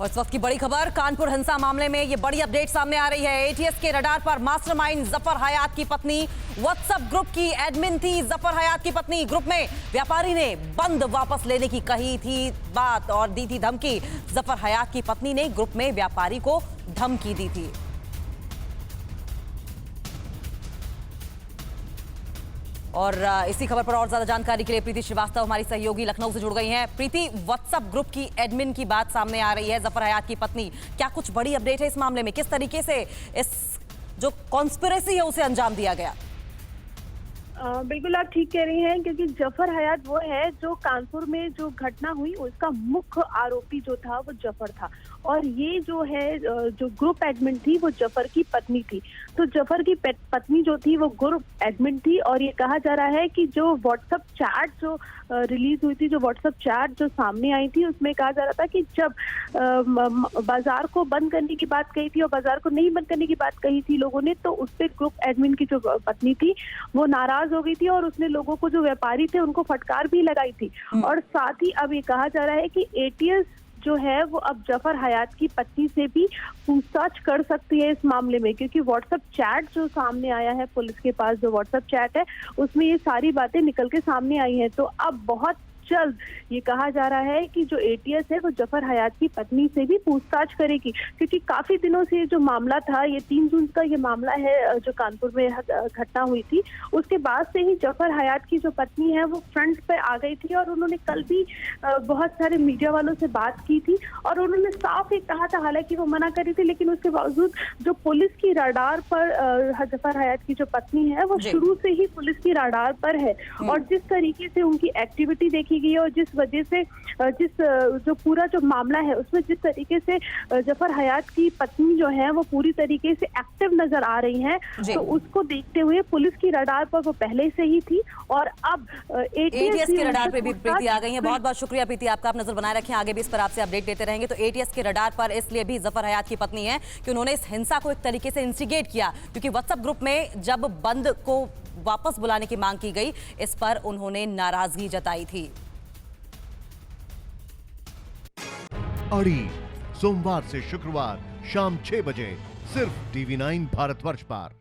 और इस वक्त की बड़ी खबर, कानपुर हिंसा मामले में ये बड़ी अपडेट सामने आ रही है। एटीएस के रडार पर मास्टरमाइंड जफर हयात की पत्नी व्हाट्सएप ग्रुप की एडमिन थी। जफर हयात की पत्नी ग्रुप में व्यापारी ने बंद वापस लेने की कही थी बात और दी थी धमकी। जफर हयात की पत्नी ने ग्रुप में व्यापारी को धमकी दी थी। और इसी खबर पर और ज्यादा जानकारी के लिए प्रीति श्रीवास्तव हमारी सहयोगी लखनऊ से जुड़ गई हैं। प्रीति, व्हाट्सएप ग्रुप की एडमिन की बात सामने आ रही है, जफर हयात की पत्नी, क्या कुछ बड़ी अपडेट है इस मामले में? किस तरीके से इस जो कॉन्स्पिरेसी है उसे अंजाम दिया गया? बिल्कुल आप ठीक कह रही हैं, क्योंकि जफर हयात वो है जो कानपुर में जो घटना हुई उसका मुख्य आरोपी जो था वो जफर था, और ये जो है जो ग्रुप एडमिन थी वो जफर की पत्नी थी। तो जफर की पत्नी जो थी वो ग्रुप एडमिन थी, और ये कहा जा रहा है कि जो व्हाट्सएप चैट जो रिलीज हुई थी, जो व्हाट्सएप चैट जो सामने आई थी, उसमें कहा जा रहा था कि जब बाजार को बंद करने की बात कही थी और बाजार को नहीं बंद करने की बात कही थी लोगों ने, तो उस पर ग्रुप एडमिन की जो पत्नी थी वो नाराज हो गई थी और उसने लोगों को, जो व्यापारी थे, उनको फटकार भी लगाई थी। और साथ ही अब ये कहा जा रहा है कि एटीएस जो है वो अब जफर हयात की पत्नी से भी पूछताछ कर सकती है इस मामले में, क्योंकि व्हाट्सएप चैट जो सामने आया है, पुलिस के पास जो व्हाट्सएप चैट है उसमें ये सारी बातें निकल के सामने आई हैं। तो अब बहुत जल्द ये कहा जा रहा है कि जो एटीएस है वो जफर हयात की पत्नी से भी पूछताछ करेगी, क्योंकि काफी दिनों से जो मामला था, ये 3 जून का ये मामला है जो कानपुर में घटना हुई थी, उसके बाद से ही जफर हयात की जो पत्नी है वो फ्रंट पे आ गई थी। और उन्होंने कल भी बहुत सारे मीडिया वालों से बात की थी और उन्होंने साफ ही कहा था, हालांकि वो मना कर रही थी, लेकिन उसके बावजूद जो पुलिस की रडार पर जफर हयात की जो पत्नी है वो शुरू से ही पुलिस की रडार पर है। और जिस तरीके से उनकी एक्टिविटी देखी गई और जिस वजह से जो पूरा जो मामला है उसमें जिस तरीके से जफर हयात की पत्नी जो है वो पूरी तरीके से एक्टिव नजर आ रही हैं, तो उसको देखते हुए पुलिस की रडार पर वो पहले से ही थी और अब एटीएस की रडार पे भी प्रीति आ गई है। बहुत बहुत शुक्रिया प्रीति, आपका आप नजर बनाए रखें, आगे भी इस पर आपसे अपडेट देते रहेंगे। तो एटीएस के रडार पर इसलिए भी जफर हयात की पत्नी है कि उन्होंने इस हिंसा को एक तरीके से इंस्टिगेट किया, क्योंकि व्हाट्सएप ग्रुप में जब बंद को वापस बुलाने की मांग की गई, इस पर उन्होंने नाराजगी जताई थी। अड़ी सोमवार से शुक्रवार शाम 6 बजे सिर्फ TV9 भारतवर्ष पर।